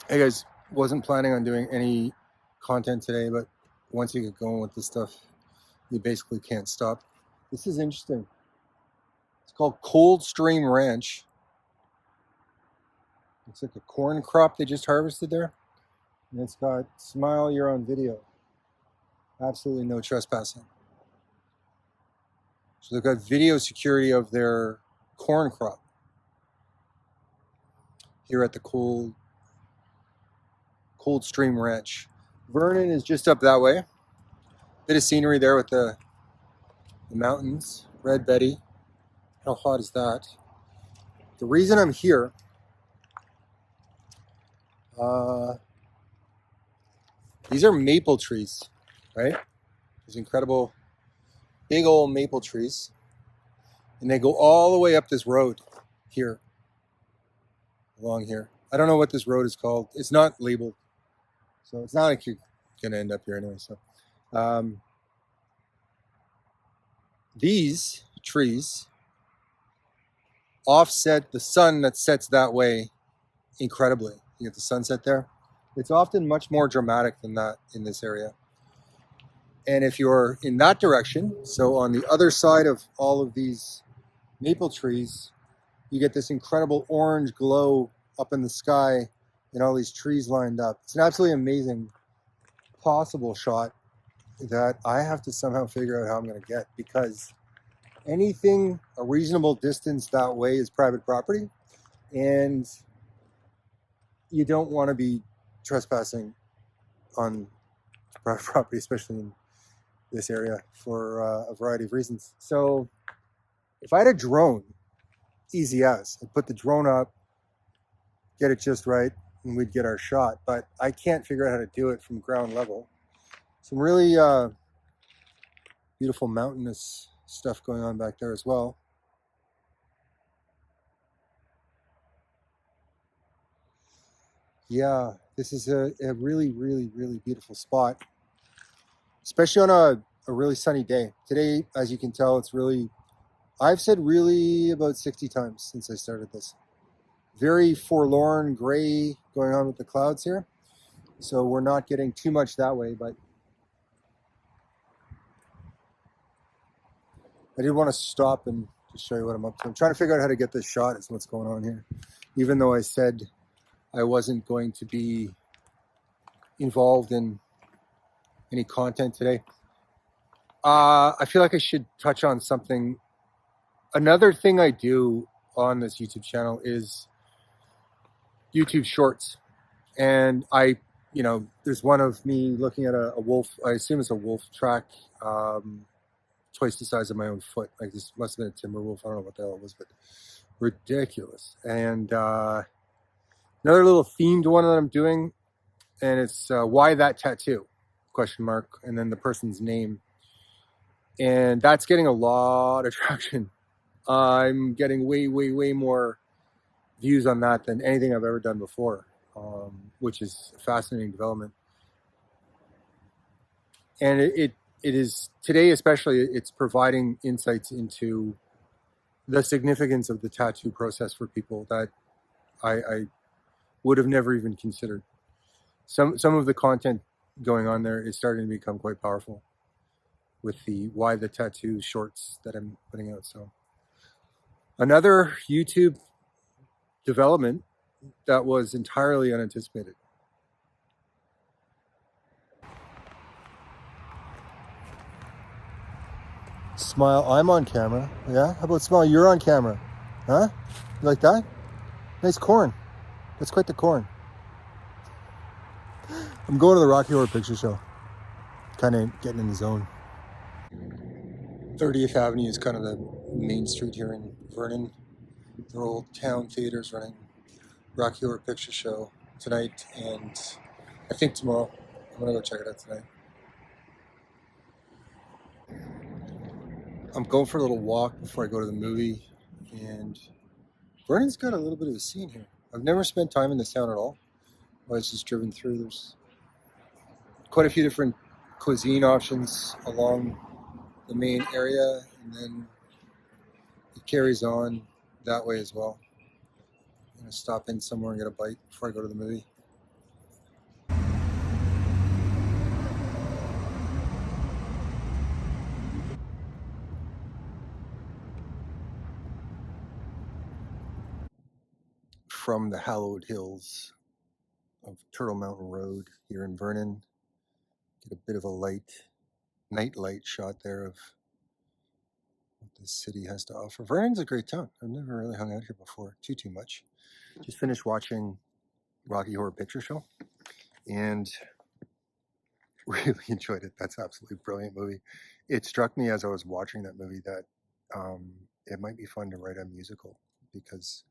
Hey guys, wasn't planning on doing any content today, but once you get going with this stuff, you basically can't stop. This is interesting. It's called Cold Stream Ranch. Looks like a corn crop they just harvested there. And it's got smile, you're on video. Absolutely no trespassing. So they've got video security of their corn crop here at the Cold Stream Ranch. Vernon is just up that way. Bit of scenery there with the mountains. Red Betty. How hot is that? The reason I'm here, these are maple trees, right? These incredible big old maple trees. And they go all the way up this road here, along here. I don't know what this road is called. It's not labeled. So it's not like you're going to end up here anyway. So these trees offset the sun that sets that way incredibly. You get the sunset there. It's often much more dramatic than that in this area. And if you're in that direction, so on the other side of all of these maple trees, you get this incredible orange glow up in the sky and all these trees lined up. It's an absolutely amazing possible shot that I have to somehow figure out how I'm going to get, because anything a reasonable distance that way is private property, and you don't want to be trespassing on private property, especially in this area, for a variety of reasons. So if I had a drone, easy as, I'd put the drone up, get it just right, and we'd get our shot. But I can't figure out how to do it from ground level. Some really beautiful mountainous stuff going on back there as well. Yeah, this is a really, really, really beautiful spot, especially on a really sunny day. Today, as you can tell, it's really, I've said really about 60 times since I started this. Very forlorn gray going on with the clouds here. So we're not getting too much that way, but I did want to stop and just show you what I'm up to. I'm trying to figure out how to get this shot is what's going on here. Even though I said I wasn't going to be involved in any content today, I feel like I should touch on something. Another thing I do on this YouTube channel is YouTube Shorts. And there's one of me looking at a wolf. I assume it's a wolf track, twice the size of my own foot. Like, this must have been a timber wolf. I don't know what the hell it was, but ridiculous. And another little themed one that I'm doing, and it's why that tattoo? ? And then the person's name. And that's getting a lot of traction. I'm getting way, way, way more views on that than anything I've ever done before, which is a fascinating development. And it is today, especially, it's providing insights into the significance of the tattoo process for people that I would have never even considered. Some of the content going on there is starting to become quite powerful with the why the tattoo shorts that I'm putting out. So another YouTube development that was entirely unanticipated. Smile, I'm on camera. Yeah? How about Smile, you're on camera? Huh? You like that? Nice corn. That's quite the corn. I'm going to the Rocky Horror Picture Show. Kind of getting in the zone. 30th Avenue is kind of the main street here in Vernon. The old town theater's running Rocky Horror Picture Show tonight, and I think tomorrow. I'm going to go check it out tonight. I'm going for a little walk before I go to the movie, and Vernon's got a little bit of a scene here. I've never spent time in this town at all. I was just driven through. There's quite a few different cuisine options along the main area, and then it carries on that way as well. I'm going to stop in somewhere and get a bite before I go to the movie. from the hallowed hills of Turtle Mountain Road here in Vernon. Get a bit of a night light shot there of what this city has to offer. Vernon's a great town. I've never really hung out here before too much. Just finished watching Rocky Horror Picture Show and really enjoyed it. That's absolutely brilliant movie. It struck me as I was watching that movie that it might be fun to write a musical, because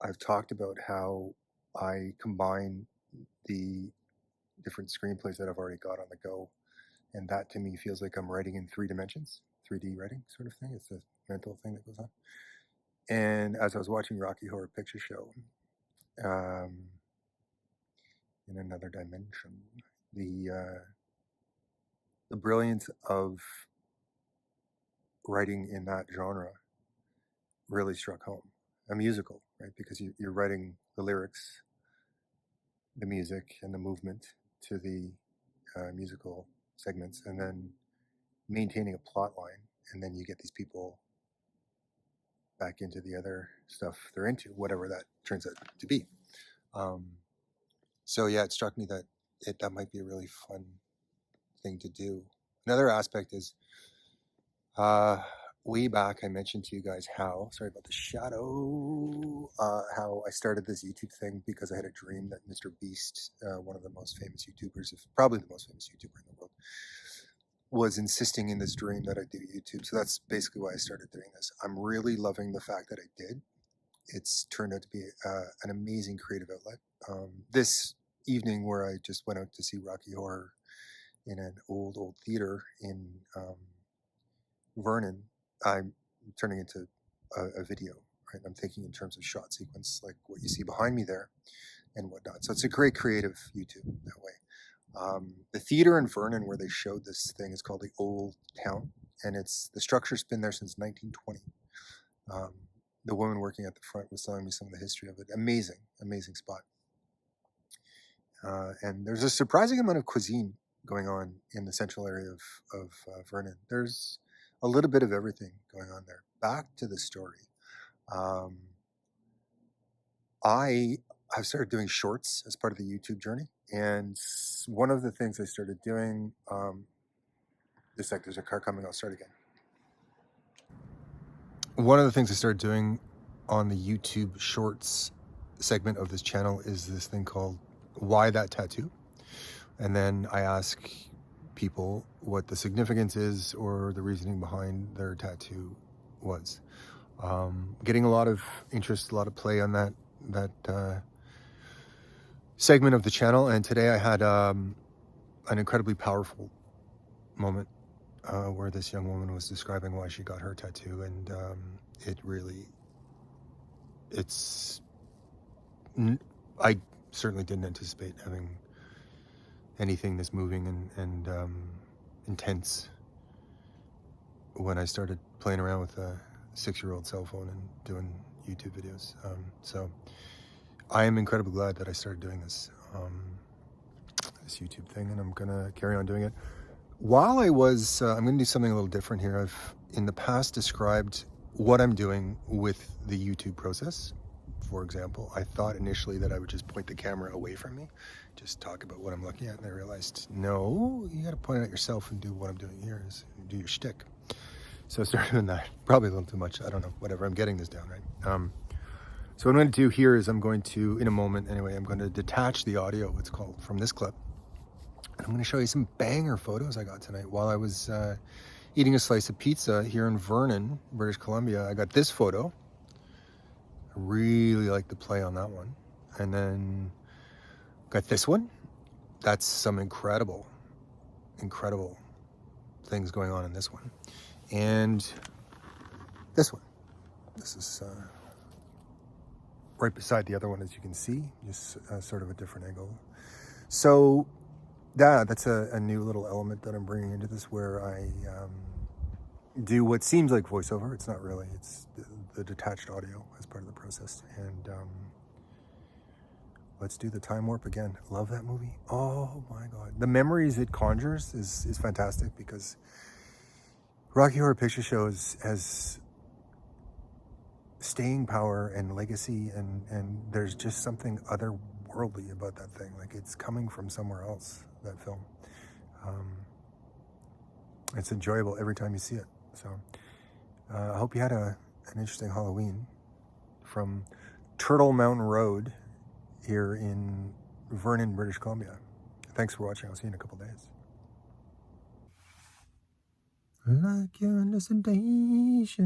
I've talked about how I combine the different screenplays that I've already got on the go, and that to me feels like I'm writing in 3 dimensions, 3D writing sort of thing. It's a mental thing that goes on. And as I was watching Rocky Horror Picture Show, in another dimension, the brilliance of writing in that genre really struck home. A musical, right? Because you're writing the lyrics, the music, and the movement to the musical segments, and then maintaining a plot line, and then you get these people back into the other stuff they're into, whatever that turns out to be. So yeah, it struck me that that might be a really fun thing to do. Another aspect is way back I mentioned to you guys how, sorry about the shadow, how I started this YouTube thing because I had a dream that Mr. Beast, one of the most famous YouTubers, probably the most famous YouTuber in the world, was insisting in this dream that I do YouTube. So that's basically why I started doing this. I'm really loving the fact that I did. It's turned out to be an amazing creative outlet. This evening where I just went out to see Rocky Horror in an old theater in Vernon, I'm turning into a video, right? I'm thinking in terms of shot sequence, like what you see behind me there and whatnot. So it's a great creative YouTube that way. The theater in Vernon where they showed this thing is called the Old Town, and the structure's been there since 1920. The woman working at the front was telling me some of the history of it. Amazing spot. And there's a surprising amount of cuisine going on in the central area of Vernon. There's a little bit of everything going on there. Back to the story. I've started doing shorts as part of the YouTube journey. And one of the things I started doing, there's a car coming, I'll start again. One of the things I started doing on the YouTube shorts segment of this channel is this thing called Why That Tattoo? And then I ask people what the significance is or the reasoning behind their tattoo was. Getting a lot of interest, a lot of play on that segment of the channel. And today I had an incredibly powerful moment where this young woman was describing why she got her tattoo, and I certainly didn't anticipate having anything this moving and intense when I started playing around with a 6-year-old cell phone and doing YouTube videos. So I am incredibly glad that I started doing this YouTube thing, and I'm gonna carry on doing it. While I'm going to do something a little different here. I've in the past described what I'm doing with the YouTube process. For example, I thought initially that I would just point the camera away from me, just talk about what I'm looking at, and I realized, no, you got to point it at yourself and do what I'm doing here, is do your shtick. So I started doing that. Probably a little too much. I don't know. Whatever. I'm getting this down, right? So what I'm going to do here is I'm going to, in a moment anyway, I'm going to detach the audio, it's called, from this clip. And I'm going to show you some banger photos I got tonight while I was eating a slice of pizza here in Vernon, British Columbia. I got this photo. I really like the play on that one. And then got this one. That's some incredible things going on in this one. And this one. This is right beside the other one, as you can see, just sort of a different angle. So that's a new little element that I'm bringing into this, where I do what seems like voiceover. It's not really. It's the detached audio as part of the process. And let's do the time warp again. Love that movie. Oh my God. The memories it conjures is fantastic, because Rocky Horror Picture Show has staying power and legacy, and there's just something otherworldly about that thing. Like it's coming from somewhere else, that film. It's enjoyable every time you see it. So I hope you had an interesting Halloween from Turtle Mountain Road here in Vernon, British Columbia. Thanks for watching. I'll see you in a couple days. Like your destination.